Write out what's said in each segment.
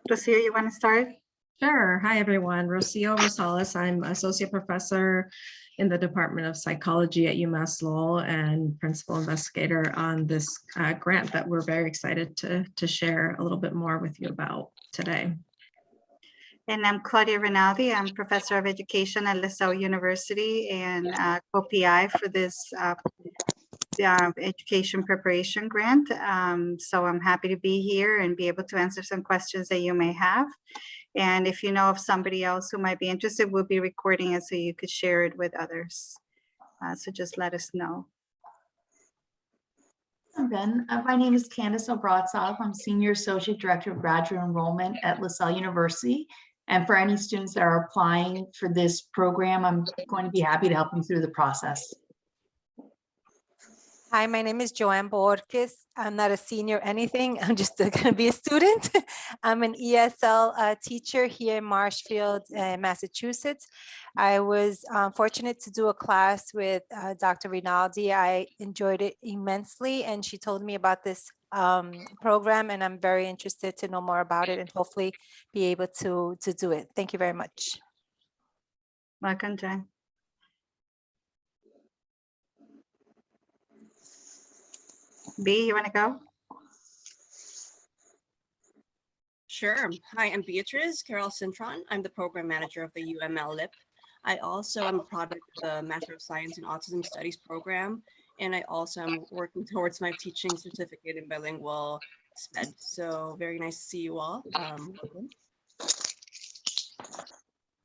Rocio, you want to start? Sure. Hi, everyone. Rocio Rosales. I'm associate professor in the Department of Psychology at UMass Lowell and principal investigator on this grant that we're very excited to share a little bit more with you about today. And I'm Claudia Rinaldi. I'm professor of education at Lasell University and co-PI for this education preparation grant. So I'm happy to be here and be able to answer some questions that you may have. And if you know of somebody else who might be interested, we'll be recording it so you could share it with others. So just let us know. Ben, my name is Candace Obratsov. I'm Senior Associate Director of Graduate Enrollment at Lasell University. And for any students that are applying for this program, I'm going to be happy to help you through the process. Hi, my name is Joanne Borges. I'm not a senior anything. I'm just going to be a student. I'm an ESL teacher here in Marshfield, Massachusetts. I was fortunate to do a class with Dr. Rinaldi. I enjoyed it immensely, and she told me about this program, and I'm very interested to know more about it and hopefully be able to do it. Thank you very much. Welcome, Jen. B, you want to go? Sure. Hi, I'm Beatrice Carol Cintron. I'm the program manager of the UML LIPP. I also am a product of the Master of Science in Autism Studies program, and I also am working towards my teaching certificate in bilingual SPED. So very nice to see you all.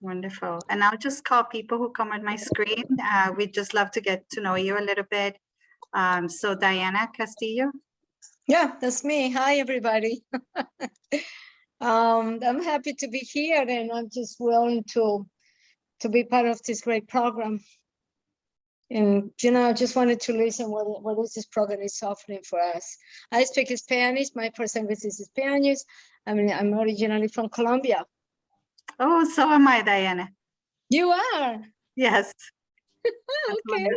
Wonderful. And I'll just call people who come on my screen. We'd just love to get to know you a little bit. So Diana Castillo. Yeah, that's me. Hi, everybody. I'm happy to be here, and I'm just willing to be part of this great program. And, you know, I just wanted to listen what is this program is offering for us. I speak Spanish. My first language is Spanish. I mean, I'm originally from Colombia. Oh, so am I, Diana. You are? Yes. Okay.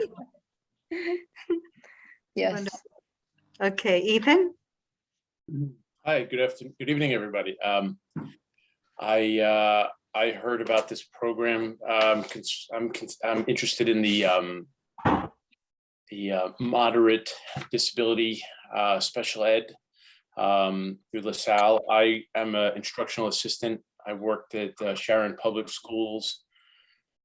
Yes. Wonderful. Okay, Ethan. Hi, good evening, everybody. I heard about this program. I'm interested in the moderate disability special ed through LaSalle. I am an instructional assistant. I worked at Sharon Public Schools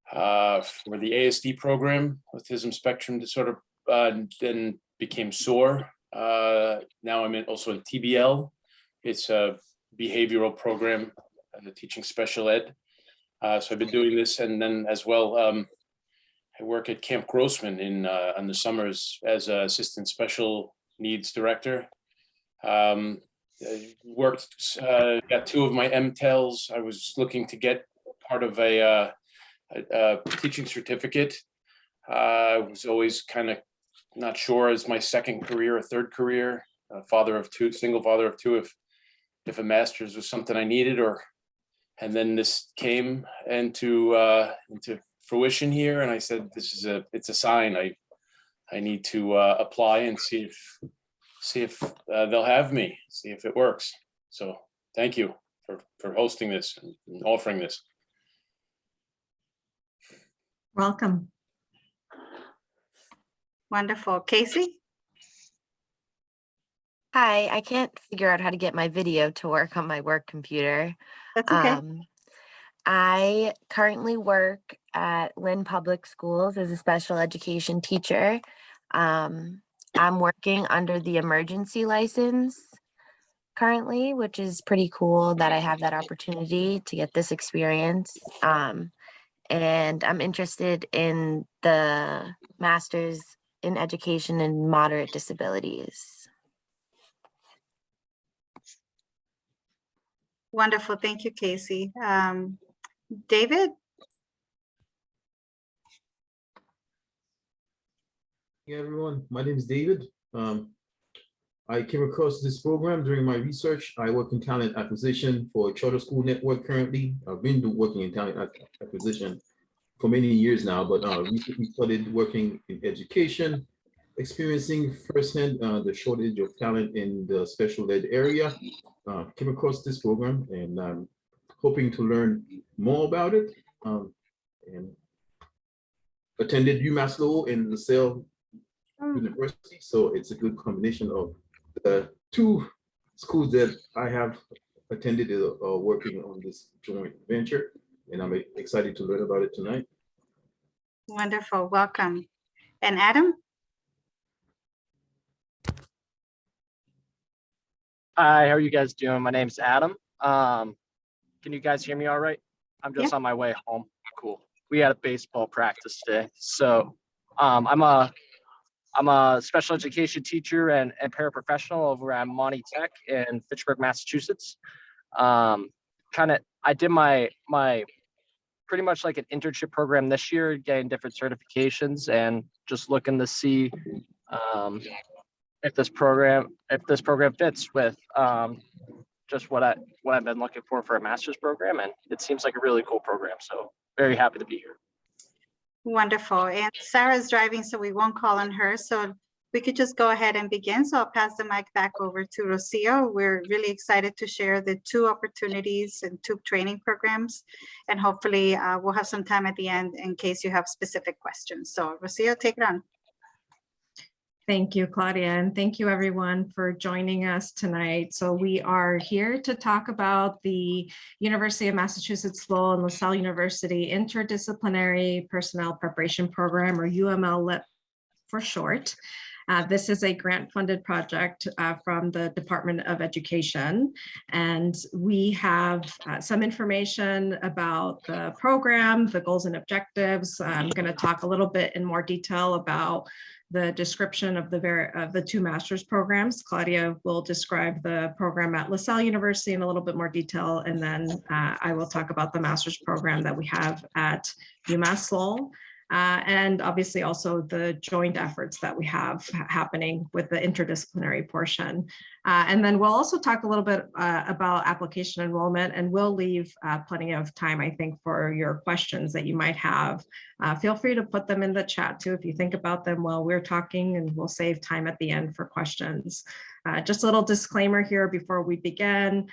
for the ASD program, autism spectrum disorder, then became SOAR. Now I'm also in TBL. It's a behavioral program, teaching special ed. So I've been doing this, and then as well, I work at Camp Grossman in the summers as an assistant special needs director. I got 2 of my MTELs. I was looking to get part of a teaching certificate. I was always kind of not sure as my second career or third career, father of 2, single father of 2, if a master's was something I needed, and then this came into fruition here, and I said, it's a sign. I need to apply and see if they'll have me, see if it works. So thank you for hosting this and offering this. Welcome. Wonderful. Casey? Hi, I can't figure out how to get my video to work on my work computer. That's okay. I currently work at Lynn Public Schools as a special education teacher. I'm working under the emergency license currently, which is pretty cool that I have that opportunity to get this experience. And I'm interested in the master's in education and moderate disabilities. Wonderful. Thank you, Casey. David? Hey everyone, my name is David. I came across this program during my research. I work in talent acquisition for a charter school network currently. I've been working in talent acquisition for many years now, but recently started working in education, experiencing firsthand the shortage of talent in the special ed area. came across this program and I'm hoping to learn more about it. And attended UMass Lowell and Lasell University, so it's a good combination of the two schools that I have attended working on this joint venture, and I'm excited to learn about it tonight. Wonderful, welcome. And Adam? Hi, how are you guys doing? My name's Adam. Can you guys hear me all right? I'm just on my way home. Cool. We had a baseball practice today. So I'm a special education teacher and paraprofessional over at Monty Tech in Fitchburg, Massachusetts. I did my pretty much like an internship program this year, getting different certifications and just looking to see if this program fits with just what I've been looking for a master's program, and it seems like a really cool program. So very happy to be here. Wonderful. And Sarah's driving, so we won't call on her. So we could just go ahead and begin. So I'll pass the mic back over to Rocio. We're really excited to share the 2 opportunities and 2 training programs. And hopefully we'll have some time at the end in case you have specific questions. So Rocio, take it on. Thank you, Claudia, and thank you everyone for joining us tonight. So we are here to talk about the University of Massachusetts Lowell and Lasell University Interdisciplinary Personnel Preparation Program, or UML LIPP for short. This is a grant-funded project from the Department of Education, and we have some information about the program, the goals and objectives. I'm going to talk a little bit in more detail about the description of the 2 master's programs. Claudia will describe the program at Lasell University in a little bit more detail, and then I will talk about the master's program that we have at UMass Lowell. And obviously also the joint efforts that we have happening with the interdisciplinary portion. And then we'll also talk a little bit about application enrollment, and we'll leave plenty of time, I think, for your questions that you might have. Feel free to put them in the chat too if you think about them while we're talking, and we'll save time at the end for questions. Just a little disclaimer here before we begin.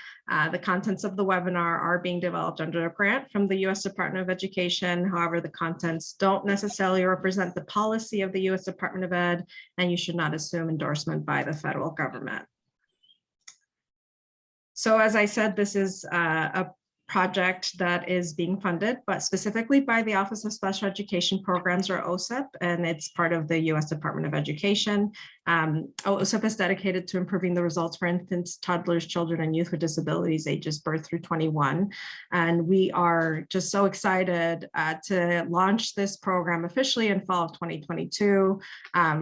The contents of the webinar are being developed under a grant from the U.S. Department of Education. However, the contents don't necessarily represent the policy of the U.S. Department of Ed, and you should not assume endorsement by the federal government. So as I said, this is a project that is being funded, but specifically by the Office of Special Education Programs, or OSEP, and it's part of the U.S. Department of Education. OSEP is dedicated to improving the results for infants, toddlers, children, and youth with disabilities ages birth through 21. And we are just so excited to launch this program officially in fall of 2022.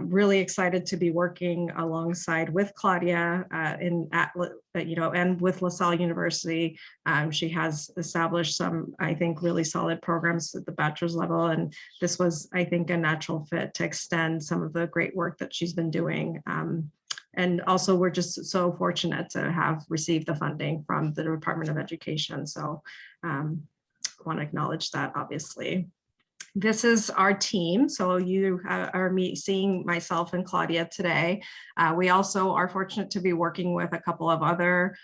Really excited to be working alongside with Claudia and with Lasell University. She has established some, I think, really solid programs at the bachelor's level, and this was, I think, a natural fit to extend some of the great work that she's been doing. And also, we're just so fortunate to have received the funding from the Department of Education. So I want to acknowledge that, obviously. This is our team. So you are seeing myself and Claudia today. We also are fortunate to be working with a couple of other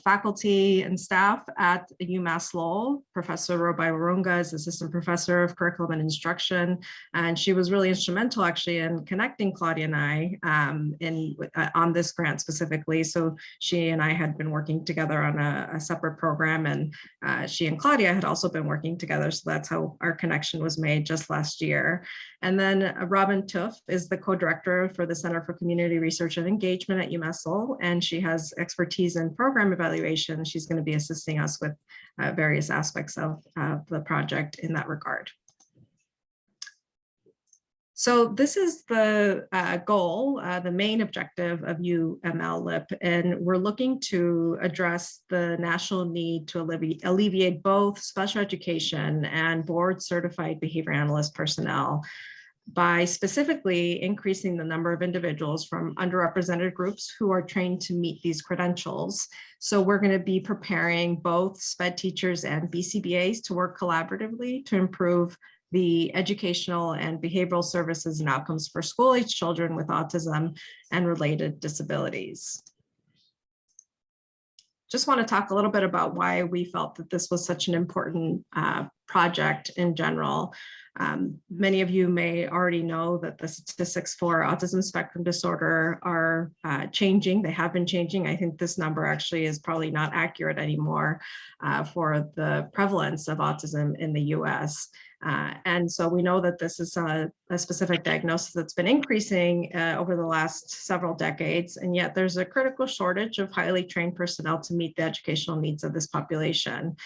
faculty and staff at UMass Lowell. Professor Robai Warunga is Assistant Professor of Curriculum and Instruction, and she was really instrumental actually in connecting Claudia and I on this grant specifically. So she and I had been working together on a separate program, and she and Claudia had also been working together. So that's how our connection was made just last year. And then Robin Tuff is the co-director for the Center for Community Research and Engagement at UMass Lowell, and she has expertise in program evaluation. She's going to be assisting us with various aspects of the project in that regard. So this is the goal, the main objective of UML LIPP, and we're looking to address the national need to alleviate both special education and board certified behavior analyst personnel by specifically increasing the number of individuals from underrepresented groups who are trained to meet these credentials. So we're going to be preparing both SPED teachers and BCBAs to work collaboratively to improve the educational and behavioral services and outcomes for school-age children with autism and related disabilities. just want to talk a little bit about why we felt that this was such an important project in general. Many of you may already know that the statistics for autism spectrum disorder are changing. They have been changing. I think this number actually is probably not accurate anymore for the prevalence of autism in the US. And so we know that this is a specific diagnosis that's been increasing over the last several decades, and yet there's a critical shortage of highly trained personnel to meet the educational needs of this population.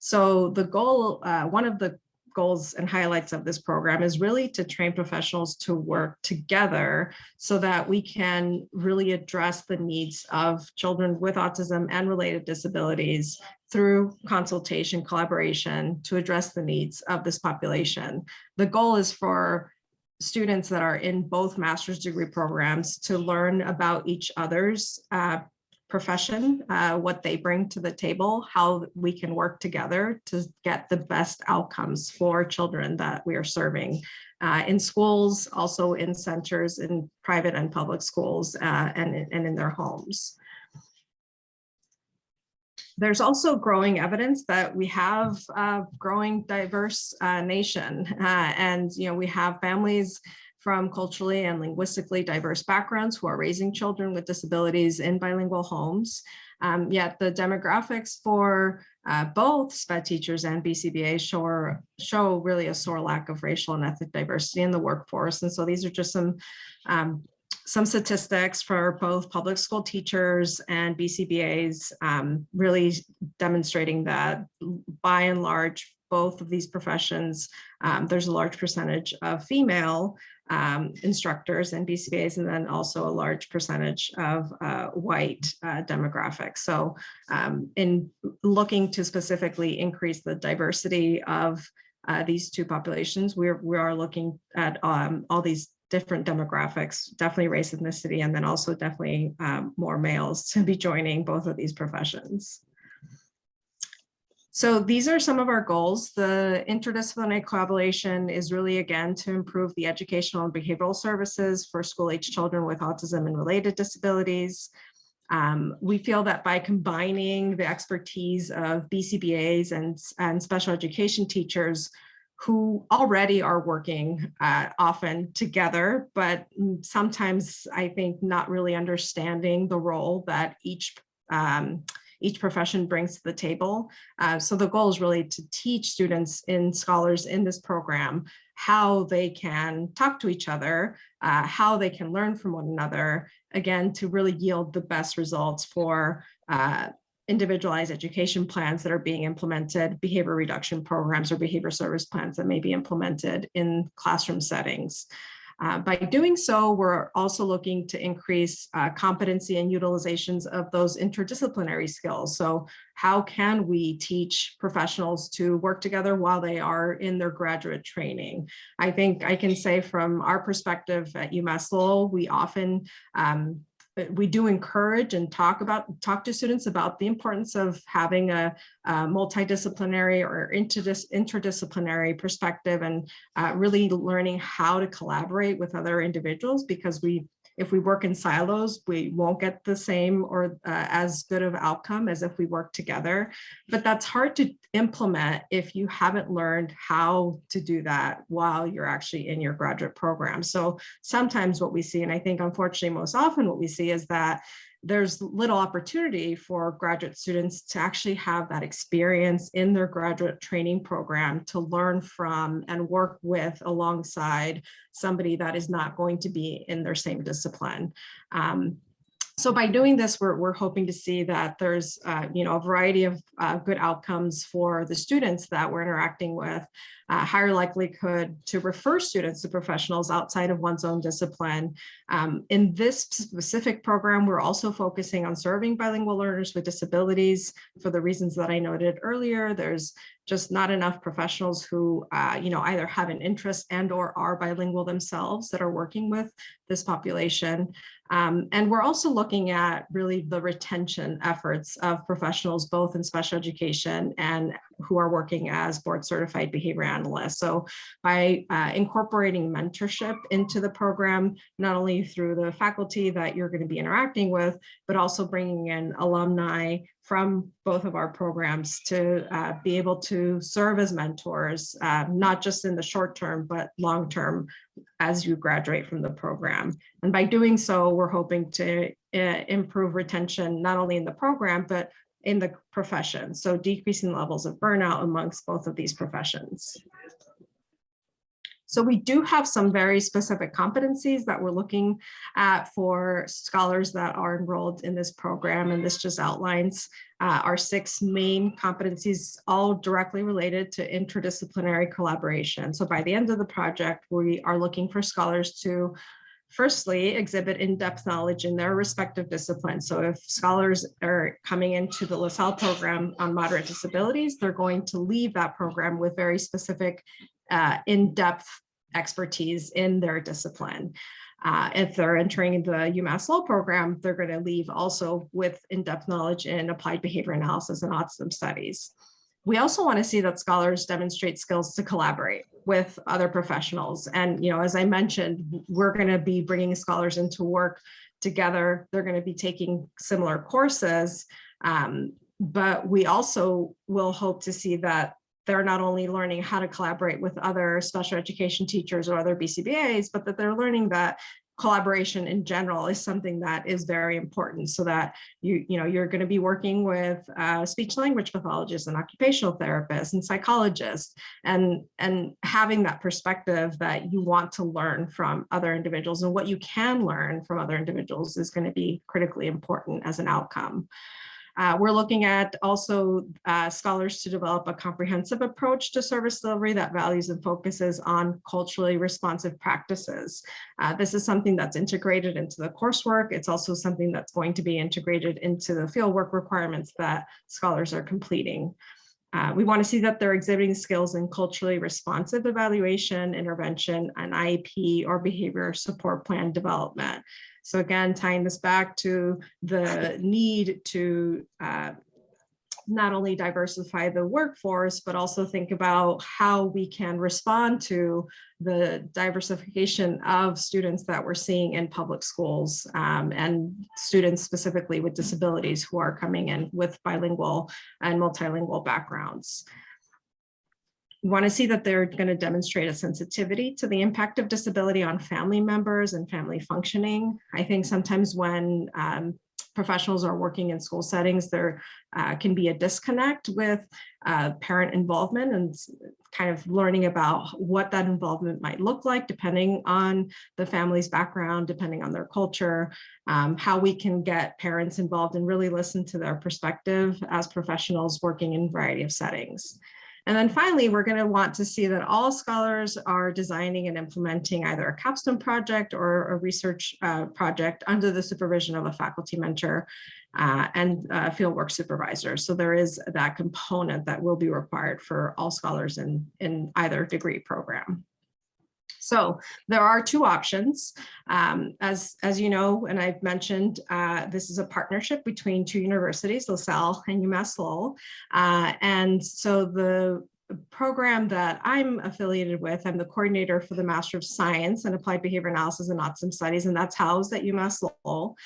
So the goal, one of the goals and highlights of this program is really to train professionals to work together so that we can really address the needs of children with autism and related disabilities through consultation, collaboration to address the needs of this population. The goal is for students that are in both master's degree programs to learn about each other's profession, what they bring to the table, how we can work together to get the best outcomes for children that we are serving in schools, also in centers, in private and public schools, and in their homes. There's also growing evidence that we have a growing diverse nation, and we have families from culturally and linguistically diverse backgrounds who are raising children with disabilities in bilingual homes. Yet the demographics for both SPED teachers and BCBA show really a sore lack of racial and ethnic diversity in the workforce. And so these are just some statistics for both public school teachers and BCBAs, really demonstrating that by and large, both of these professions, there's a large percentage of female instructors and BCBAs, and then also a large percentage of white demographics. So in looking to specifically increase the diversity of these two populations, we are looking at all these different demographics, definitely race, ethnicity, and then also definitely more males to be joining both of these professions. So these are some of our goals. The interdisciplinary collaboration is really, again, to improve the educational and behavioral services for school-age children with autism and related disabilities. We feel that by combining the expertise of BCBAs and special education teachers who already are working often together, but sometimes I think not really understanding the role that each profession brings to the table. So the goal is really to teach students and scholars in this program how they can talk to each other, how they can learn from one another, again, to really yield the best results for individualized education plans that are being implemented, behavior reduction programs or behavior service plans that may be implemented in classroom settings. By doing so, we're also looking to increase competency and utilizations of those interdisciplinary skills. So how can we teach professionals to work together while they are in their graduate training? I think I can say from our perspective at UMass Lowell, we often we do encourage and talk to students about the importance of having a multidisciplinary or interdisciplinary perspective and really learning how to collaborate with other individuals, because if we work in silos, we won't get the same or as good of outcome as if we work together. But that's hard to implement if you haven't learned how to do that while you're actually in your graduate program. So sometimes what we see, and I think unfortunately most often what we see, is that there's little opportunity for graduate students to actually have that experience in their graduate training program to learn from and work with alongside somebody that is not going to be in their same discipline. So by doing this, we're hoping to see that there's a variety of good outcomes for the students that we're interacting with, higher likelihood to refer students to professionals outside of one's own discipline. In this specific program, we're also focusing on serving bilingual learners with disabilities for the reasons that I noted earlier. There's just not enough professionals who either have an interest and or are bilingual themselves that are working with this population. And we're also looking at really the retention efforts of professionals, both in special education and who are working as board certified behavior analysts. So by incorporating mentorship into the program, not only through the faculty that you're going to be interacting with, but also bringing in alumni from both of our programs to be able to serve as mentors, not just in the short term, but long term as you graduate from the program. And by doing so, we're hoping to improve retention, not only in the program, but in the profession. So decreasing levels of burnout amongst both of these professions. So we do have some very specific competencies that we're looking at for scholars that are enrolled in this program. And this just outlines our 6 main competencies, all directly related to interdisciplinary collaboration. So by the end of the project, we are looking for scholars to firstly exhibit in-depth knowledge in their respective disciplines. So if scholars are coming into the Lasell program on moderate disabilities, they're going to leave that program with very specific in-depth expertise in their discipline. If they're entering the UMass Lowell program, they're going to leave also with in-depth knowledge in applied behavior analysis and autism studies. We also want to see that scholars demonstrate skills to collaborate with other professionals. And, as I mentioned, we're going to be bringing scholars into work together. They're going to be taking similar courses, but we also will hope to see that they're not only learning how to collaborate with other special education teachers or other BCBAs, but that they're learning that collaboration in general is something that is very important, so that you're going to be working with speech language pathologists and occupational therapists and psychologists, and having that perspective that you want to learn from other individuals, and what you can learn from other individuals is going to be critically important as an outcome. We're looking at also scholars to develop a comprehensive approach to service delivery that values and focuses on culturally responsive practices. This is something that's integrated into the coursework. It's also something that's going to be integrated into the fieldwork requirements that scholars are completing. We want to see that they're exhibiting skills in culturally responsive evaluation, intervention, and IEP or behavior support plan development. So again, tying this back to the need to not only diversify the workforce, but also think about how we can respond to the diversification of students that we're seeing in public schools, and students specifically with disabilities who are coming in with bilingual and multilingual backgrounds. We want to see that they're going to demonstrate a sensitivity to the impact of disability on family members and family functioning. I think sometimes when professionals are working in school settings, there can be a disconnect with parent involvement and kind of learning about what that involvement might look like, depending on the family's background, depending on their culture, how we can get parents involved and really listen to their perspective as professionals working in a variety of settings. And then finally, we're going to want to see that all scholars are designing and implementing either a capstone project or a research project under the supervision of a faculty mentor and a fieldwork supervisor. So there is that component that will be required for all scholars in either degree program. So there are 2 options. As you know, and I've mentioned, this is a partnership between 2 universities, Lasell and UMass Lowell. And so the program that I'm affiliated with, I'm the coordinator for the Master of Science in Applied Behavior Analysis and Autism Studies, and that's housed at UMass Lowell.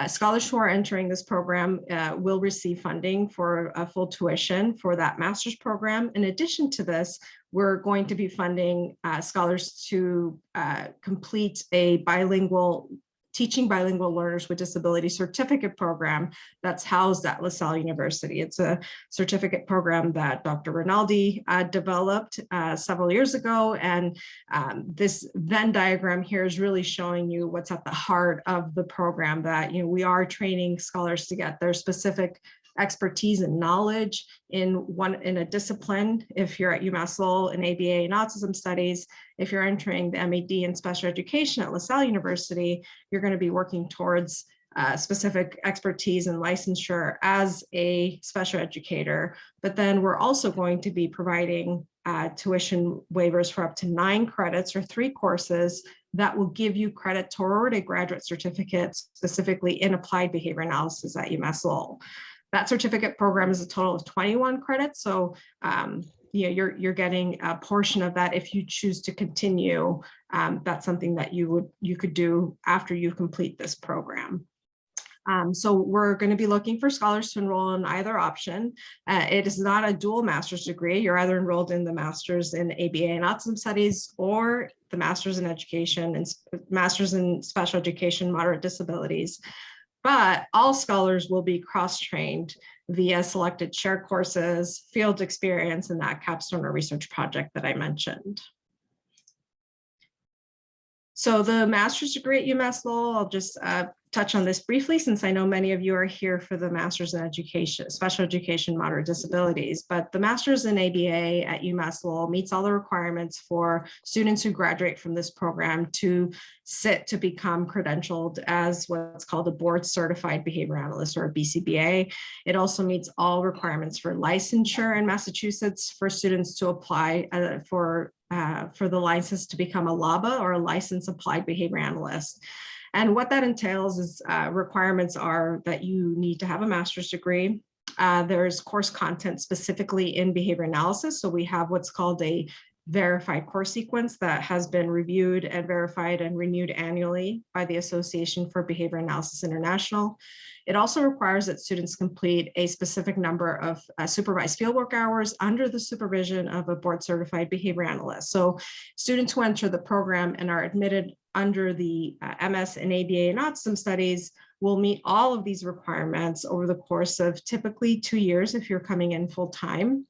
Scholars who are entering this program will receive funding for a full tuition for that master's program. In addition to this, we're going to be funding scholars to complete a teaching bilingual learners with disability certificate program that's housed at Lasell University. It's a certificate program that Dr. Rinaldi developed several years ago. And this Venn diagram here is really showing you what's at the heart of the program, that we are training scholars to get their specific expertise and knowledge in a discipline. If you're at UMass Lowell in ABA and autism studies, if you're entering the MAD in special education at Lasell University, you're going to be working towards specific expertise and licensure as a special educator. But then we're also going to be providing tuition waivers for up to 9 credits or 3 courses that will give you credit toward a graduate certificate, specifically in applied behavior analysis at UMass Lowell. That certificate program is a total of 21 credits. So you're getting a portion of that if you choose to continue. That's something that you could do after you complete this program. So we're going to be looking for scholars to enroll in either option. It is not a dual master's degree. You're either enrolled in the master's in ABA and Autism Studies or the master's in education and master's in special education, moderate disabilities. But all scholars will be cross-trained via selected shared courses, field experience, and that capstone or research project that I mentioned. So the master's degree at UMass Lowell, I'll just touch on this briefly since I know many of you are here for the master's in education, special education, moderate disabilities, but the master's in ABA at UMass Lowell meets all the requirements for students who graduate from this program to sit to become credentialed as what's called a board certified behavior analyst, or a BCBA. It also meets all requirements for licensure in Massachusetts for students to apply for the license to become a LABA, or a licensed applied behavior analyst. And what that entails is requirements are that you need to have a master's degree. There's course content specifically in behavior analysis. So we have what's called a verified course sequence that has been reviewed and verified and renewed annually by the Association for Behavior Analysis International. It also requires that students complete a specific number of supervised fieldwork hours under the supervision of a board certified behavior analyst. So students who enter the program and are admitted under the MS and ABA and Autism Studies will meet all of these requirements over the course of typically 2 years if you're coming in full time.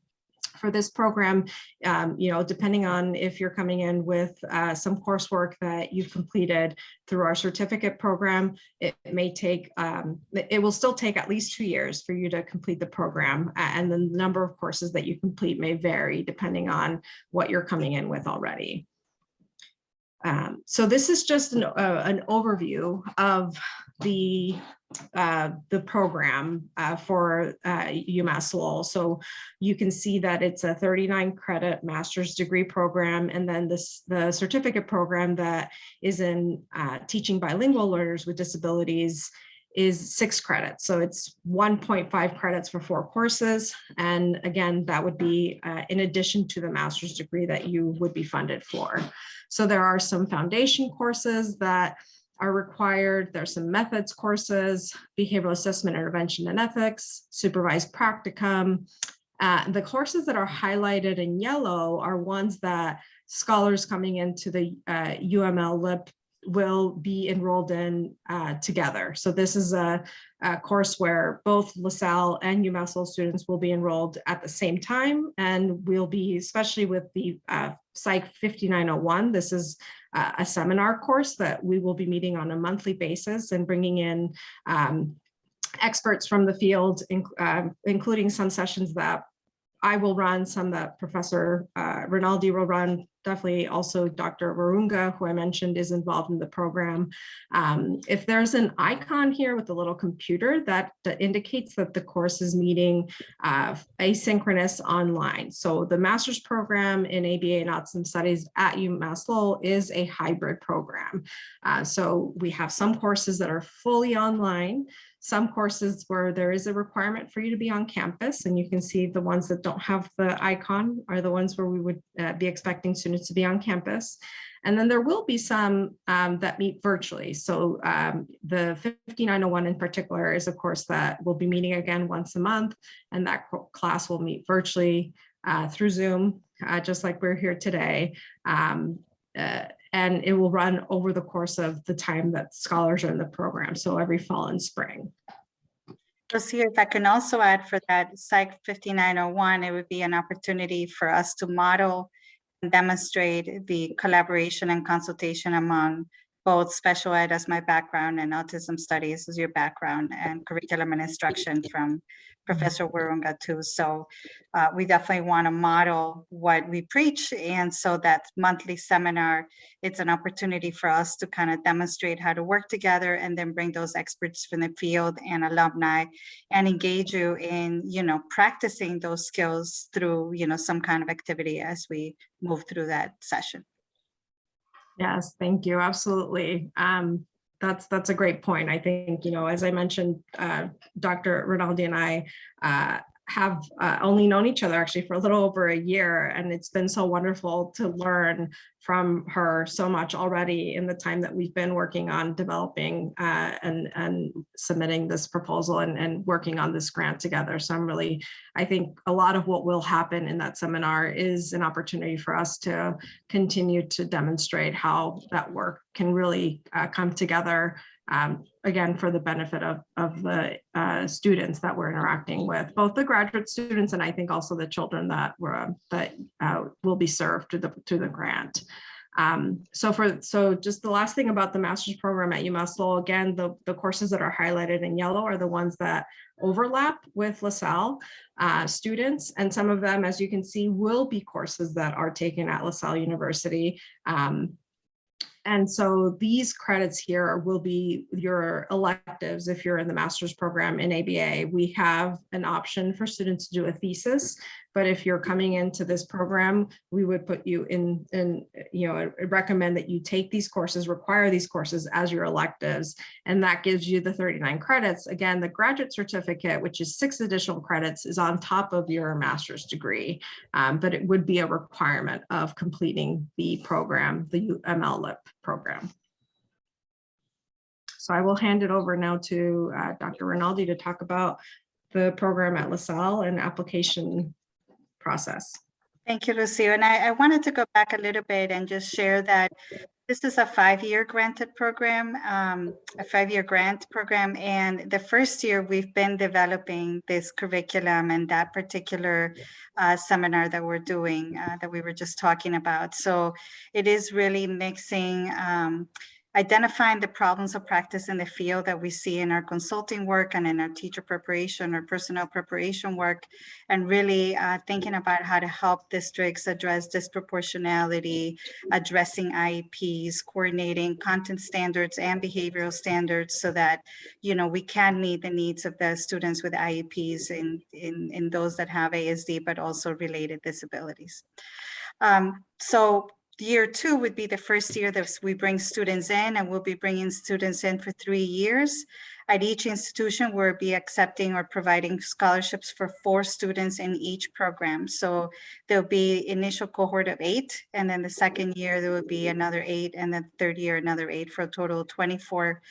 For this program, depending on if you're coming in with some coursework that you've completed through our certificate program, it may take, it will still take at least 2 years for you to complete the program. And the number of courses that you complete may vary depending on what you're coming in with already. So this is just an overview of the program for UMass Lowell. So you can see that it's a 39 credit master's degree program. And then the certificate program that is in teaching bilingual learners with disabilities is 6 credits. So it's 1.5 credits for 4 courses. And again, that would be in addition to the master's degree that you would be funded for. So there are some foundation courses that are required. There's some methods courses, behavioral assessment, intervention and ethics, supervised practicum. The courses that are highlighted in yellow are ones that scholars coming into the UML LIPP will be enrolled in together. So this is a course where both LaSalle and UMass Lowell students will be enrolled at the same time, and we'll be, especially with the Psych 5901, this is a seminar course that we will be meeting on a monthly basis and bringing in experts from the field, including some sessions that I will run, some that Professor Rinaldi will run, definitely also Dr. Warunga, who I mentioned is involved in the program. If there's an icon here with a little computer, that indicates that the course is meeting asynchronous online. So the master's program in ABA and Autism Studies at UMass Lowell is a hybrid program. So we have some courses that are fully online, some courses where there is a requirement for you to be on campus, and you can see the ones that don't have the icon are the ones where we would be expecting students to be on campus. And then there will be some that meet virtually. So the 5901 in particular is a course that will be meeting again once a month, and that class will meet virtually through Zoom, just like we're here today. And it will run over the course of the time that scholars are in the program, so every fall and spring. So if I can also add for that Psych 5901, it would be an opportunity for us to model and demonstrate the collaboration and consultation among both special ed as my background and autism studies as your background, and curriculum and instruction from Professor Warunga too. So we definitely want to model what we preach. And so that monthly seminar, it's an opportunity for us to kind of demonstrate how to work together and then bring those experts from the field and alumni and engage you in, practicing those skills through, some kind of activity as we move through that session. Yes, thank you. Absolutely. that's a great point. I think, as I mentioned, Dr. Rinaldi and I have only known each other actually for a little over a year, and it's been so wonderful to learn from her so much already in the time that we've been working on developing and submitting this proposal and working on this grant together. So I think a lot of what will happen in that seminar is an opportunity for us to continue to demonstrate how that work can really come together, again, for the benefit of the students that we're interacting with, both the graduate students and I think also the children that will be served to the grant. So just the last thing about the master's program at UMass Lowell, again, the courses that are highlighted in yellow are the ones that overlap with LaSalle students, and some of them, as you can see, will be courses that are taken at LaSalle University. And so these credits here will be your electives if you're in the master's program in ABA. We have an option for students to do a thesis, but if you're coming into this program, we would put you in recommend that you take these courses, require these courses as your electives, and that gives you the 39 credits. Again, the graduate certificate, which is 6 additional credits, is on top of your master's degree, but it would be a requirement of completing the program, the UML LIPP program. So I will hand it over now to Dr. Rinaldi to talk about the program at LaSalle and application process. Thank you, Lucio. And I wanted to go back a little bit and just share that this is a 5-year granted program, a 5-year grant program. And the first year we've been developing this curriculum and that particular seminar that we're doing, that we were just talking about. So it is really mixing, identifying the problems of practice in the field that we see in our consulting work and in our teacher preparation or personnel preparation work, and really thinking about how to help districts address disproportionality, addressing IEPs, coordinating content standards and behavioral standards so that, we can meet the needs of the students with IEPs in those that have ASD, but also related disabilities. So year 2 would be the first year that we bring students in, and we'll be bringing students in for 3 years. At each institution, we'll be accepting or providing scholarships for 4 students in each program. So there'll be initial cohort of 8, and then the second year there will be another 8, and then third year another 8, for a total of 24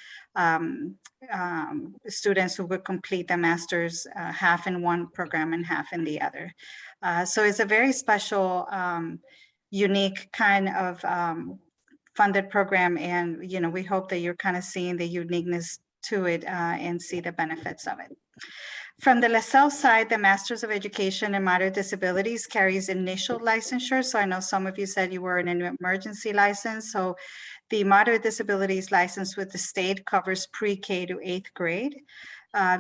students who would complete the master's, half in one program and half in the other. So it's a very special, unique kind of funded program, and we hope that you're kind of seeing the uniqueness to it and see the benefits of it. From the LaSalle side, the Masters of Education in Moderate Disabilities carries initial licensure. So I know some of you said you were in an emergency license. So the Moderate Disabilities license with the state covers pre-K to 8th grade.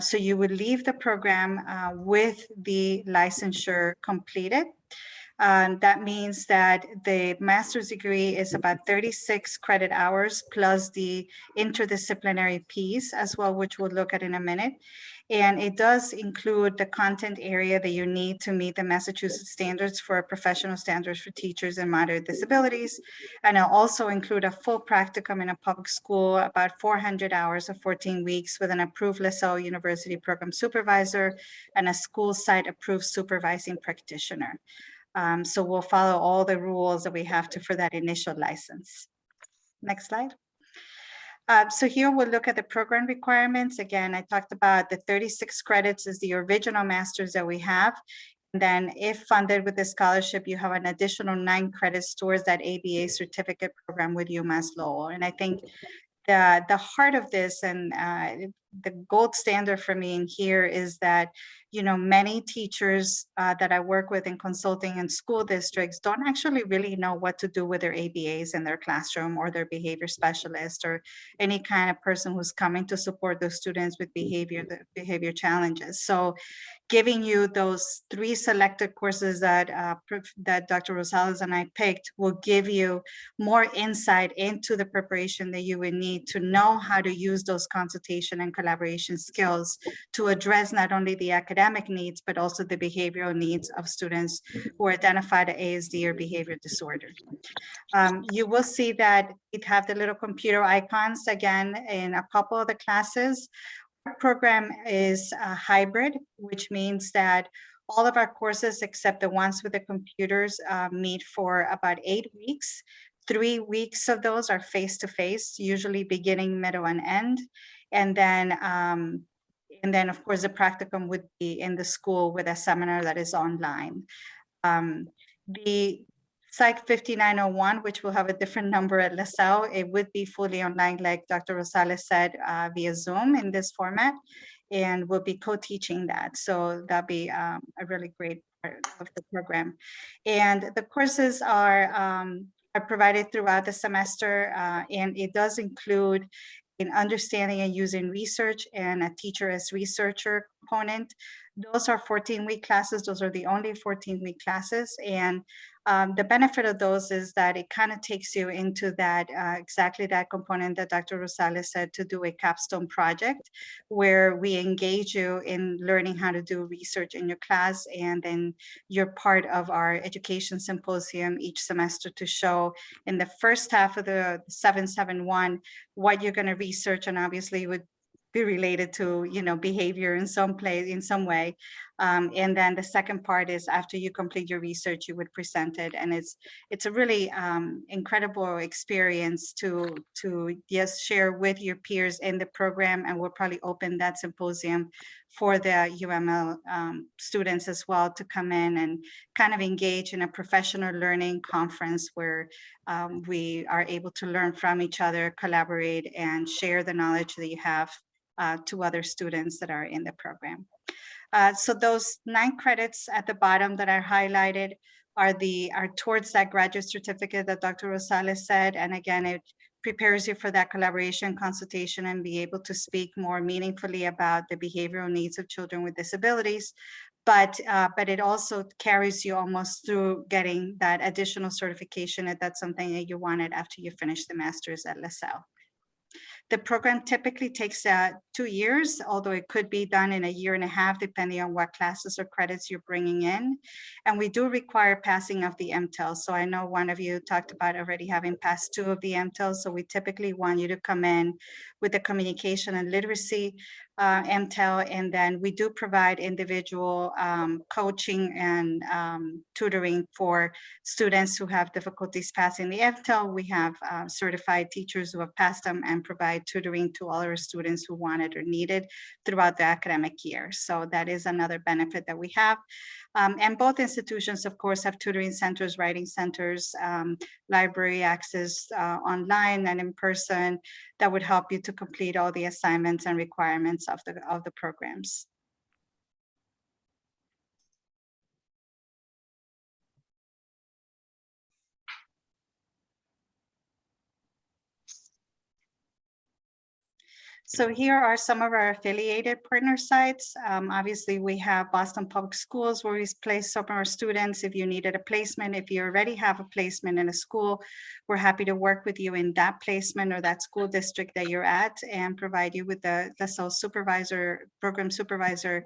So you would leave the program with the licensure completed. That means that the master's degree is about 36 credit hours plus the interdisciplinary piece as well, which we'll look at in a minute. And it does include the content area that you need to meet the Massachusetts standards for professional standards for teachers and moderate disabilities. And it'll also include a full practicum in a public school, about 400 hours of 14 weeks with an approved LaSalle University program supervisor and a school site approved supervising practitioner. So we'll follow all the rules that we have to for that initial license. Next slide. So here we'll look at the program requirements. Again, I talked about the 36 credits is the original master's that we have. And then if funded with the scholarship, you have an additional 9 credits towards that ABA certificate program with UMass Lowell. And I think the heart of this and the gold standard for me in here is that, many teachers that I work with in consulting and school districts don't actually really know what to do with their ABAs in their classroom or their behavior specialist or any kind of person who's coming to support those students with behavior challenges. So giving you those 3 selected courses that that Dr. Rosales and I picked will give you more insight into the preparation that you would need to know how to use those consultation and collaboration skills to address not only the academic needs, but also the behavioral needs of students who are identified as ASD or behavior disorder. You will see that it have the little computer icons again in a couple of the classes. Our program is a hybrid, which means that all of our courses, except the ones with the computers, meet for about 8 weeks. 3 weeks of those are face-to-face, usually beginning, middle, and end. And then, of course, the practicum would be in the school with a seminar that is online. The Psych 5901, which will have a different number at Lasell, it would be fully online, like Dr. Rosales said, via Zoom in this format, and we'll be co-teaching that. So that'll be a really great part of the program. And the courses are provided throughout the semester, and it does include an understanding and using research and a teacher as researcher component. Those are 14-week classes. Those are the only 14-week classes. And the benefit of those is that it kind of takes you into that exactly that component that Dr. Rosales said, to do a capstone project where we engage you in learning how to do research in your class, and then you're part of our education symposium each semester to show in the first half of the 771 what you're going to research, and obviously would be related to, you know, behavior in some way. And then the second part is after you complete your research, you would present it. And it's a really incredible experience to just share with your peers in the program. And we'll probably open that symposium for the UML students as well to come in and kind of engage in a professional learning conference where we are able to learn from each other, collaborate, and share the knowledge that you have to other students that are in the program. So those 9 credits at the bottom that are highlighted are towards that graduate certificate that Dr. Rosales said. And again, it prepares you for that collaboration, consultation, and be able to speak more meaningfully about the behavioral needs of children with disabilities. But it also carries you almost through getting that additional certification if that's something that you wanted after you finish the master's at Lasell. The program typically takes 2 years, although it could be done in a year and a half, depending on what classes or credits you're bringing in. And we do require passing of the MTEL. So I know one of you talked about already having passed 2 of the MTEL. So we typically want you to come in with the communication and literacy MTEL, and then we do provide individual coaching and tutoring for students who have difficulties passing the MTEL. We have certified teachers who have passed them and provide tutoring to all our students who want it or need it throughout the academic year. So that is another benefit that we have. And both institutions, of course, have tutoring centers, writing centers, library access online and in person that would help you to complete all the assignments and requirements of the programs. So here are some of our affiliated partner sites. Obviously, we have Boston Public Schools, where we place some of our students. If you needed a placement, if you already have a placement in a school, we're happy to work with you in that placement or that school district that you're at and provide you with the Lasell supervisor, program supervisor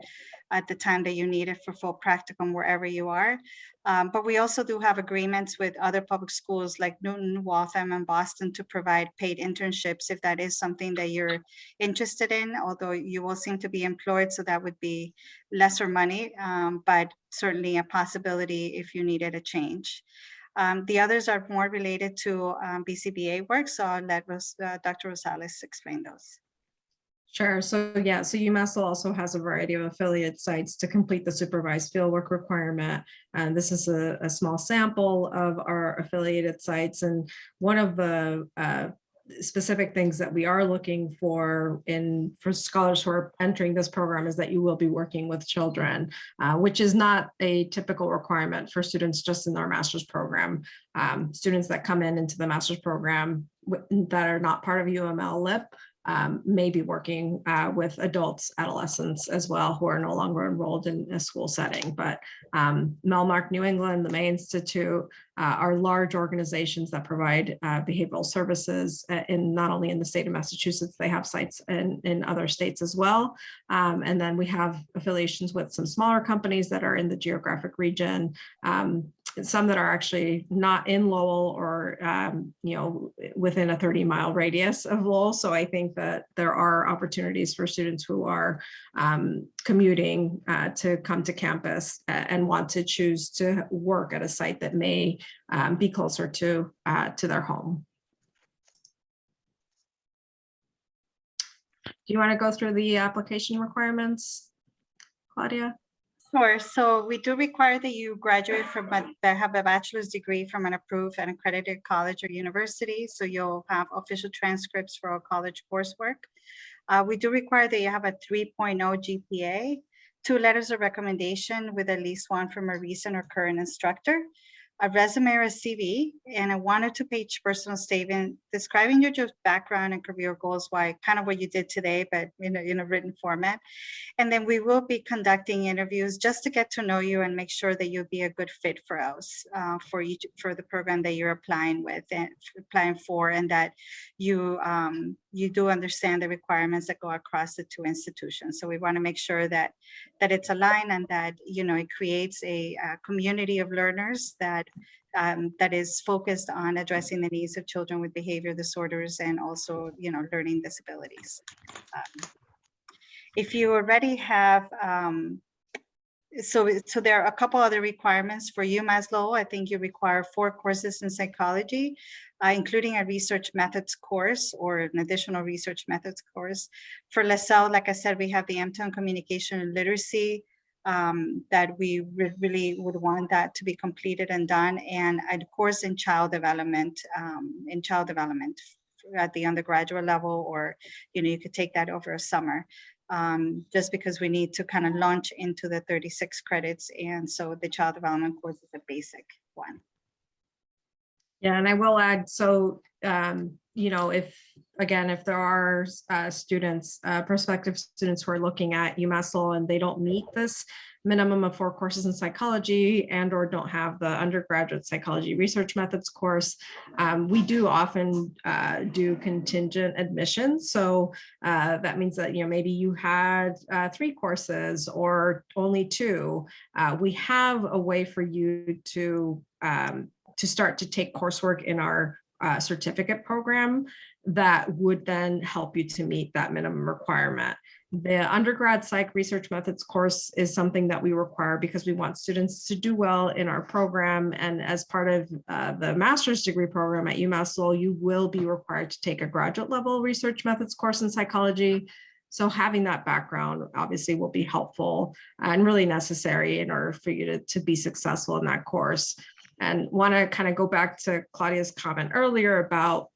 at the time that you need it for full practicum wherever you are. But we also do have agreements with other public schools like Newton, Waltham, and Boston to provide paid internships if that is something that you're interested in, although you will seem to be employed, so that would be lesser money, but certainly a possibility if you needed a change. The others are more related to BCBA work, so I'll let Dr. Rosales explain those. Sure. So yeah, so UMass also has a variety of affiliate sites to complete the supervised fieldwork requirement. And this is a small sample of our affiliated sites. And one of the specific things that we are looking for scholars who are entering this program is that you will be working with children, which is not a typical requirement for students just in our master's program. Students that come into the master's program that are not part of UML LIPP may be working with adults, adolescents as well, who are no longer enrolled in a school setting. But Melmark New England, the May Institute, are large organizations that provide behavioral services in not only in the state of Massachusetts, they have sites in other states as well. And then we have affiliations with some smaller companies that are in the geographic region, some that are actually not in Lowell or, within a 30-mile radius of Lowell. So I think that there are opportunities for students who are commuting to come to campus and want to choose to work at a site that may be closer to their home. Do you want to go through the application requirements, Claudia? Sure. So we do require that you graduate from that have a bachelor's degree from an approved and accredited college or university. So you'll have official transcripts for all college coursework. We do require that you have a 3.0 GPA, 2 letters of recommendation with at least one from a recent or current instructor, a resume or a CV, and a 1 or 2 page personal statement describing your background and career goals, kind of what you did today, but in a written format. And then we will be conducting interviews just to get to know you and make sure that you'll be a good fit for us, for the program that you're applying for, and that you do understand the requirements that go across the 2 institutions. So we want to make sure that it's aligned and that it creates a community of learners that is focused on addressing the needs of children with behavior disorders and also learning disabilities. If you already have, so there are a couple other requirements for UMass Lowell. I think you require 4 courses in psychology, including a research methods course or an additional research methods course. For Lasell, like I said, we have the MTON Communication and Literacy that we really would want that to be completed and done, and a course in child development, at the undergraduate level, or you could take that over a summer. Just because we need to kind of launch into the 36 credits. And so the child development course is a basic one. Yeah, and I will add, so, if there are students, prospective students who are looking at UMass Lowell and they don't meet this minimum of 4 courses in psychology and/or don't have the undergraduate psychology research methods course, we do often do contingent admissions. So that means that, maybe you had 3 courses or only 2. We have a way for you to start to take coursework in our certificate program that would then help you to meet that minimum requirement. The undergrad psych research methods course is something that we require because we want students to do well in our program. And as part of the master's degree program at UMass Lowell, you will be required to take a graduate level research methods course in psychology. So having that background obviously will be helpful and really necessary in order for you to be successful in that course. And want to kind of go back to Claudia's comment earlier about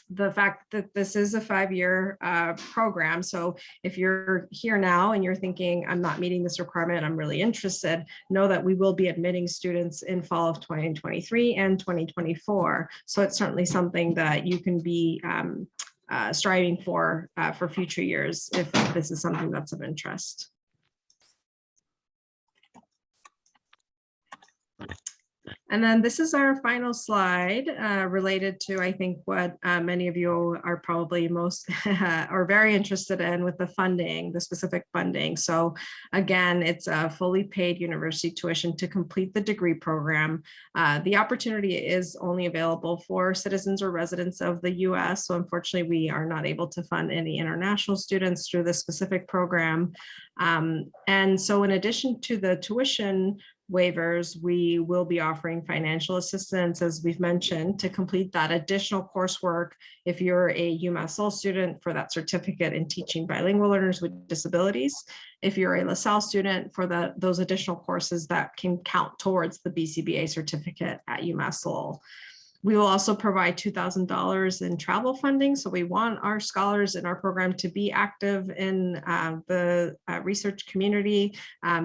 the fact that this is a 5-year program. So if you're here now and you're thinking, I'm not meeting this requirement, I'm really interested, know that we will be admitting students in fall of 2023 and 2024. So it's certainly something that you can be striving for future years if this is something that's of interest. And then this is our final slide related to, I think, what many of you are probably most are very interested in with the funding, the specific funding. So again, it's a fully paid university tuition to complete the degree program. The opportunity is only available for citizens or residents of the US. So unfortunately, we are not able to fund any international students through this specific program. And so in addition to the tuition waivers, we will be offering financial assistance, as we've mentioned, to complete that additional coursework if you're a UMass Lowell student for that certificate in teaching bilingual learners with disabilities. If you're a Lasell student for those additional courses that can count towards the BCBA certificate at UMass Lowell. We will also provide $2,000 in travel funding. So we want our scholars in our program to be active in the research community.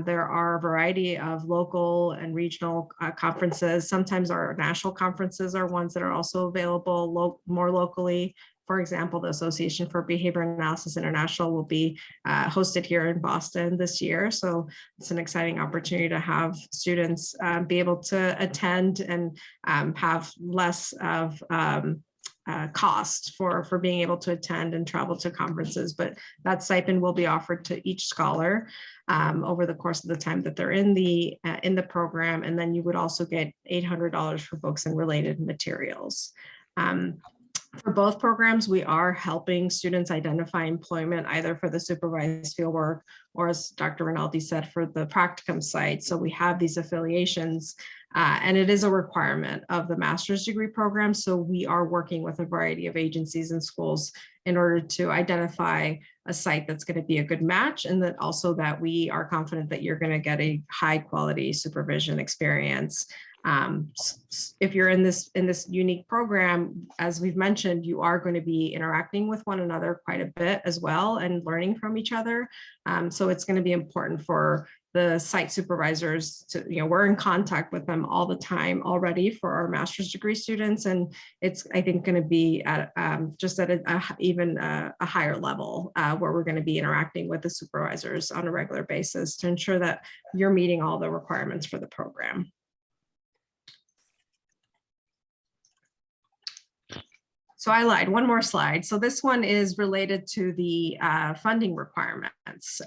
There are a variety of local and regional conferences. Sometimes our national conferences are ones that are also available more locally for example, the Association for Behavior Analysis International will be hosted here in Boston this year. So it's an exciting opportunity to have students be able to attend and have less of cost for being able to attend and travel to conferences, but that stipend will be offered to each scholar over the course of the time that they're in the program, and then you would also get $800 for books and related materials. For both programs, we are helping students identify employment either for the supervised fieldwork or, as Dr. Rinaldi said, for the practicum site. So we have these affiliations, and it is a requirement of the master's degree program. So we are working with a variety of agencies and schools in order to identify a site that's going to be a good match, and that also that we are confident that you're going to get a high quality supervision experience. If you're in this unique program, as we've mentioned, you are going to be interacting with one another quite a bit as well and learning from each other. So it's going to be important for the site supervisors to, we're in contact with them all the time already for our master's degree students. And it's, I think, going to be at just at even a higher level where we're going to be interacting with the supervisors on a regular basis to ensure that you're meeting all the requirements for the program. So I lied, one more slide. So this one is related to the funding requirements.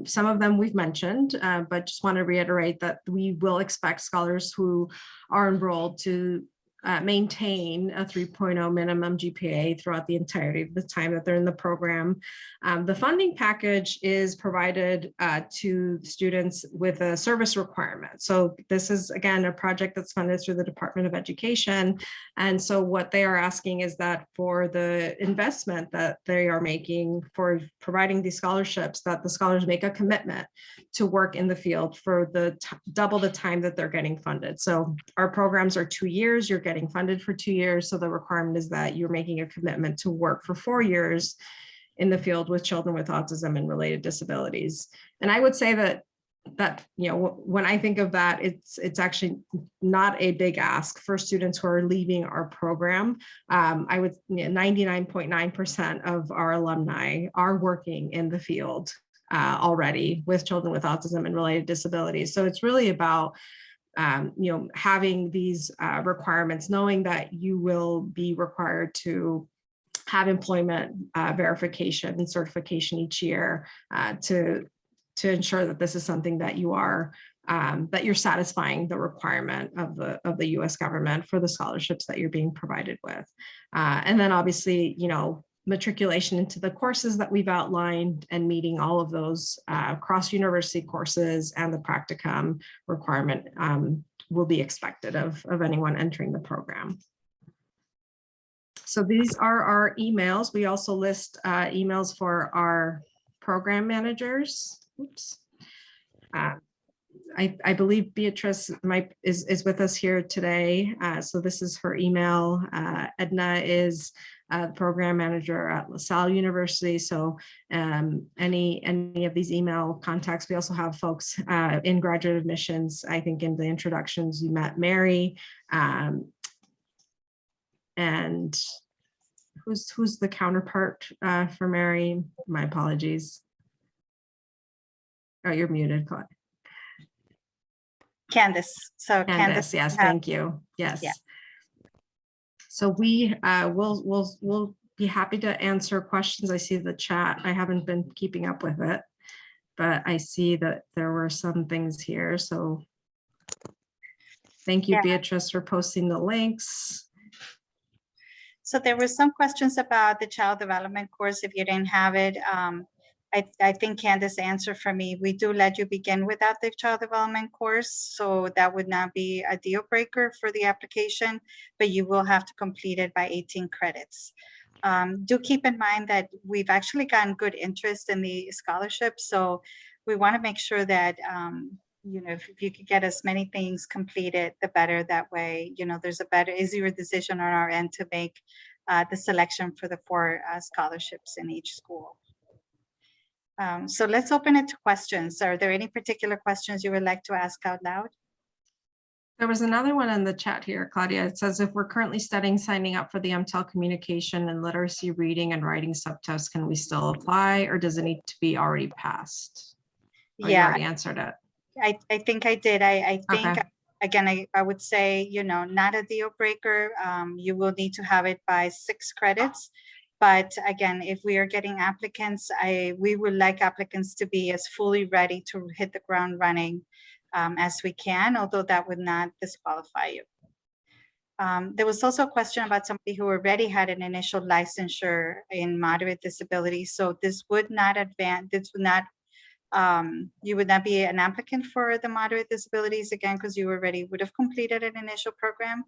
Some of them we've mentioned, but just want to reiterate that we will expect scholars who are enrolled to maintain a 3.0 minimum GPA throughout the entirety of the time that they're in the program. The funding package is provided to students with a service requirement. So this is, again, a project that's funded through the Department of Education. And so what they are asking is that for the investment that they are making for providing these scholarships, that the scholars make a commitment to work in the field for the double the time that they're getting funded. So our programs are 2 years, you're getting funded for 2 years. So the requirement is that you're making a commitment to work for 4 years in the field with children with autism and related disabilities. And I would say that when I think of that, it's actually not a big ask for students who are leaving our program. I would 99.9% of our alumni are working in the field already with children with autism and related disabilities. So it's really about having these requirements, knowing that you will be required to have employment verification and certification each year to ensure that this is something that you are that you're satisfying the requirement of the U.S. government for the scholarships that you're being provided with, and then obviously matriculation into the courses that we've outlined and meeting all of those cross-university courses and the practicum requirement will be expected of anyone entering the program. So these are our emails. We also list emails for our program managers. Oops. I believe Beatrice is with us here today. So this is her email. Edna is program manager at LaSalle University. So any of these email contacts, we also have folks in graduate admissions. I think in the introductions you met Mary, and who's the counterpart for Mary? My apologies. Oh, you're muted, Claude. Candace. So Candace, yes, thank you. Yes. Yeah. So we we'll be happy to answer questions. I see the chat. I haven't been keeping up with it, but I see that there were some things here. So thank you, Beatrice, for posting the links. So there were some questions about the child development course. If you didn't have it, I think Candace answered for me. We do let you begin without the child development course, so that would not be a deal breaker for the application, but you will have to complete it by 18 credits. Do keep in mind that we've actually gotten good interest in the scholarship, so we want to make sure that if you could get as many things completed, the better. That way, there's a easier decision on our end to make the selection for the 4 scholarships in each school. So let's open it to questions. Are there any particular questions you would like to ask out loud? There was another one in the chat here, Claudia. It says, if we're currently studying signing up for the MTEL communication and literacy reading and writing subtest, can we still apply, or does it need to be already passed? Or you Yeah, already answered it. I think I did. I think, Okay. again, I would say, not a deal breaker. You will need to have it by 6 credits. But again, if we are getting applicants, we would like applicants to be as fully ready to hit the ground running as we can, although that would not disqualify you. There was also a question about somebody who already had an initial licensure in moderate disability. So this would not you would not be an applicant for the moderate disabilities again, because you already would have completed an initial program,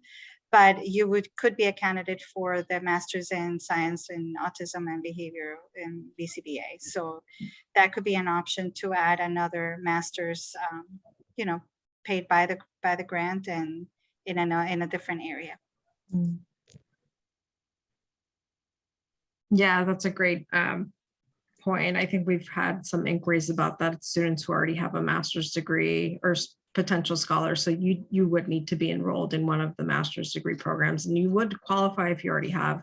but you could be a candidate for the Masters in Science in Autism and Behavior in BCBA. So that could be an option to add another master's, paid by the grant and in a different area. Yeah, that's a great point. I think we've had some inquiries about that, students who already have a master's degree or potential scholars. So you would need to be enrolled in one of the master's degree programs, and you would qualify if you already have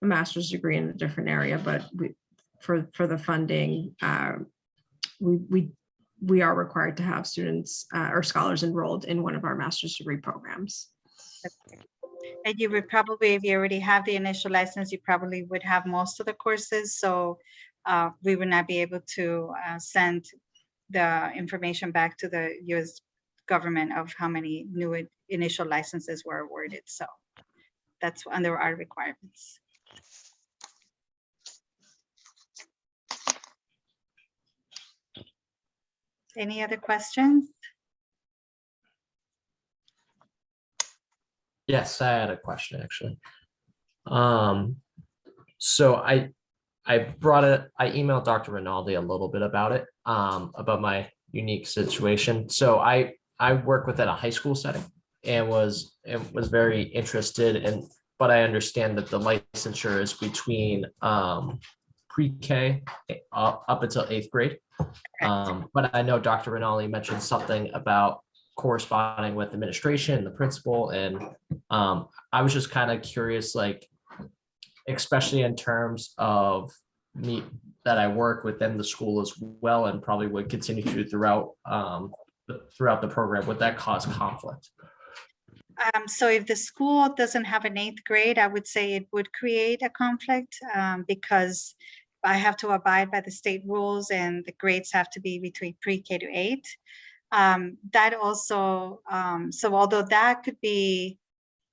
a master's degree in a different area. But for the funding, we are required to have students or scholars enrolled in one of our master's degree programs. And you would probably, if you already have the initial license, you probably would have most of the courses. So we would not be able to send the information back to the US government of how many new initial licenses were awarded. So that's under our requirements. Any other questions? Yes, I had a question actually. So I emailed Dr. Rinaldi a little bit about it, about my unique situation. So I work within a high school setting and was very interested in, but I understand that the licensure is between pre-K up until 8th grade. But I know Dr. Rinaldi mentioned something about corresponding with administration and the principal, and I was just kind of curious, like, especially in terms of me that I work within the school as well and probably would continue to throughout the program, would that cause conflict? So if the school doesn't have an 8th grade, I would say it would create a conflict because I have to abide by the state rules and the grades have to be between pre-K to 8. That also, so although that could be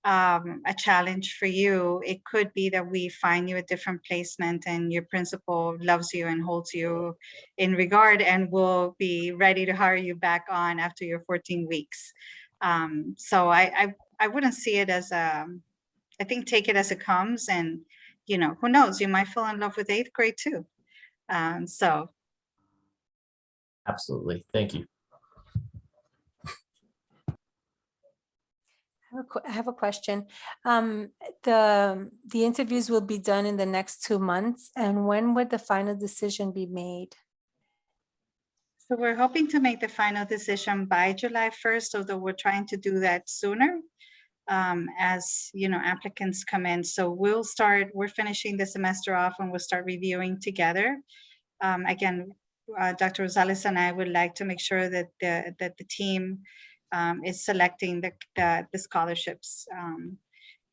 a challenge for you, it could be that we find you a different placement and your principal loves you and holds you in regard and will be ready to hire you back on after your 14 weeks. So I wouldn't see it as I think take it as it comes, and who knows, you might fall in love with 8th grade too. So Absolutely, thank you. I have a question. The interviews will be done in the next 2 months, and when would the final decision be made? So we're hoping to make the final decision by July 1st, although we're trying to do that sooner as applicants come in. So we're finishing the semester off and we'll start reviewing together. Again, Dr. Rosales and I would like to make sure that the team is selecting the scholarships,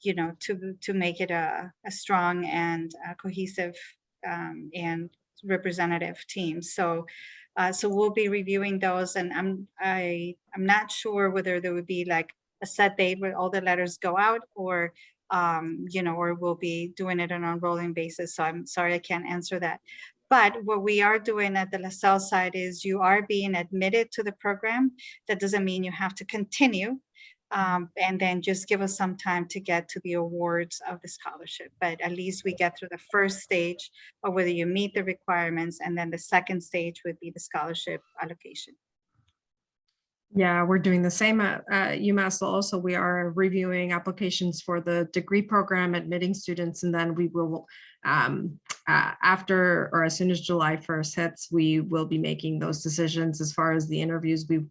to make it a strong and cohesive and representative team. So we'll be reviewing those, and I'm not sure whether there would be like a set date where all the letters go out, or or we'll be doing it on a rolling basis. So I'm sorry, I can't answer that. But what we are doing at the Lasell side is you are being admitted to the program. That doesn't mean you have to continue. And then just give us some time to get to the awards of the scholarship. But at least we get through the first stage of whether you meet the requirements, and then the second stage would be the scholarship allocation. Yeah, we're doing the same at UMass Lowell. So we are reviewing applications for the degree program, admitting students, and then we will, after or as soon as July 1st hits, we will be making those decisions. As far as the interviews, we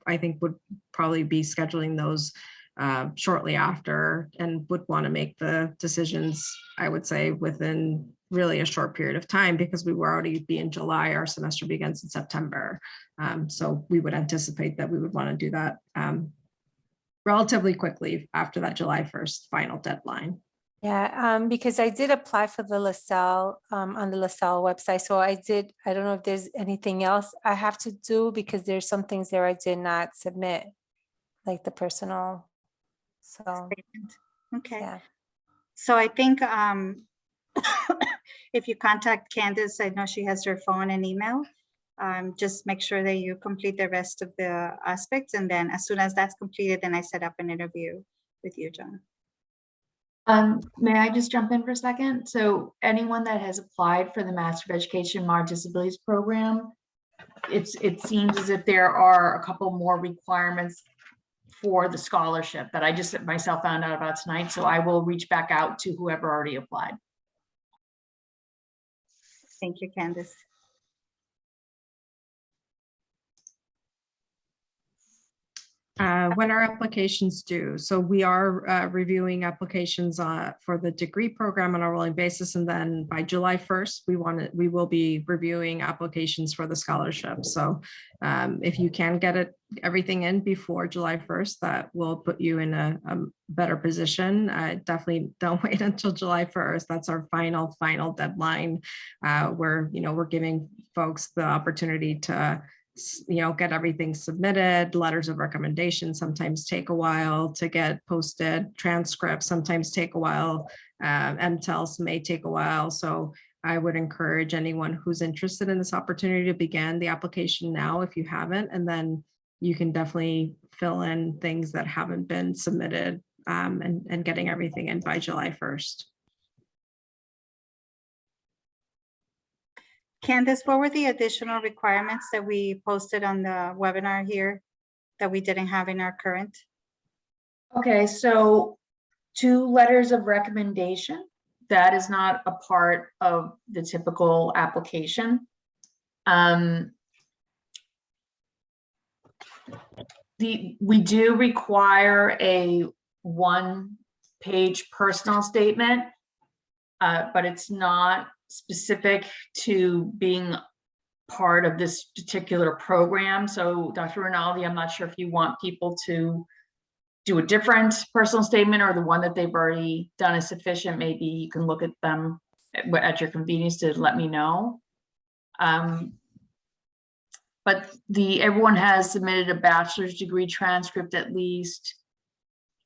I think would probably be scheduling those shortly after, and would want to make the decisions, I would say, within really a short period of time, because we will already be in July. Our semester begins in September. So we would anticipate that we would want to do that relatively quickly after that July 1st final deadline. Yeah, because I did apply for the LaSalle on the LaSalle website. So I don't know if there's anything else I have to do, because there's some things there I did not submit, like the personal. So, Statement. Okay. yeah. So I think if you contact Candace, I know she has her phone and email. Just make sure that you complete the rest of the aspects. And then as soon as that's completed, then I set up an interview with you, John. May I just jump in for a second? So anyone that has applied for the Master of Education Moderate Disabilities Program, it seems as if there are a couple more requirements for the scholarship that I just myself found out about tonight. So I will reach back out to whoever already applied. Thank you, Candace. When our applications due. So we are reviewing applications for the degree program on a rolling basis. And then by July 1st, we will be reviewing applications for the scholarship. So if you can get everything in before July 1st, that will put you in a better position. Definitely don't wait until July 1st. That's our final deadline, where, we're giving folks the opportunity to get everything submitted. Letters of recommendation sometimes take a while to get posted. Transcripts sometimes take a while. MTELs may take a while. So I would encourage anyone who's interested in this opportunity to begin the application now if you haven't, and then you can definitely fill in things that haven't been submitted, and getting everything in by July 1st. Candace, what were the additional requirements that we posted on the webinar here that we didn't have in our current? Okay, so 2 letters of recommendation. That is not a part of the typical application. We do require a 1-page personal statement, but it's not specific to being part of this particular program. So Dr. Rinaldi, I'm not sure if you want people to do a different personal statement, or the one that they've already done is sufficient. Maybe you can look at them at your convenience to let me know. But everyone has submitted a bachelor's degree transcript at least,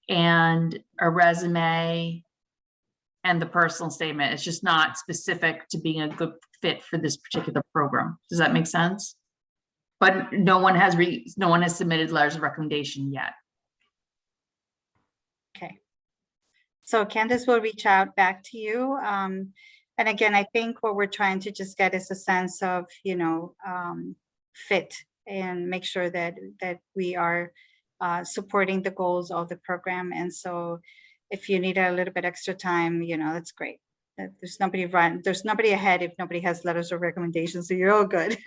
and a resume, and the personal statement. It's just not specific to being a good fit for this particular program. Does that make sense? But no one has submitted letters of recommendation yet. Okay. So Candace will reach out back to you. And again, I think what we're trying to just get is a sense of, fit, and make sure that we are supporting the goals of the program. And so if you need a little bit extra time, that's great. There's nobody ahead if nobody has letters of recommendation, so you're all good.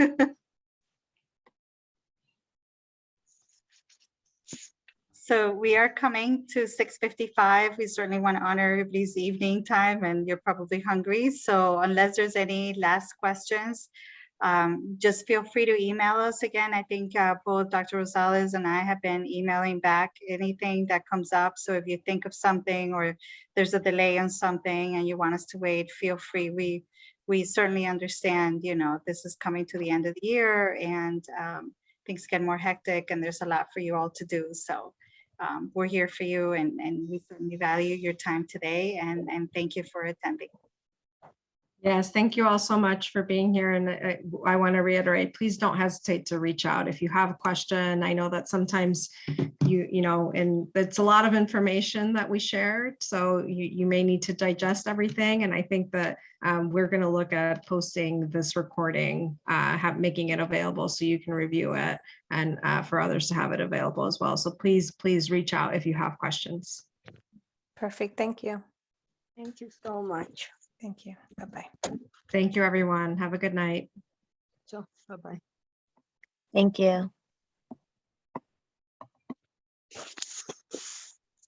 So we are coming to 6:55. We certainly want to honor everybody's evening time, and you're probably hungry. So unless there's any last questions, just feel free to email us again. I think both Dr. Rosales and I have been emailing back anything that comes up. So if you think of something, or there's a delay on something and you want us to wait, feel free. We certainly understand, this is coming to the end of the year, and things get more hectic, and there's a lot for you all to do. So we're here for you, and we certainly value your time today, and thank you for attending. Yes, thank you all so much for being here. And I want to reiterate, please don't hesitate to reach out if you have a question. I know that sometimes you know, and it's a lot of information that we shared. So you may need to digest everything. And I think that we're going to look at posting this recording, making it available so you can review it and for others to have it available as well. So please reach out if you have questions. Perfect. Thank you. Thank you so much. Thank you. Bye-bye. Thank you, everyone. Have a good night. So, bye-bye. Thank you.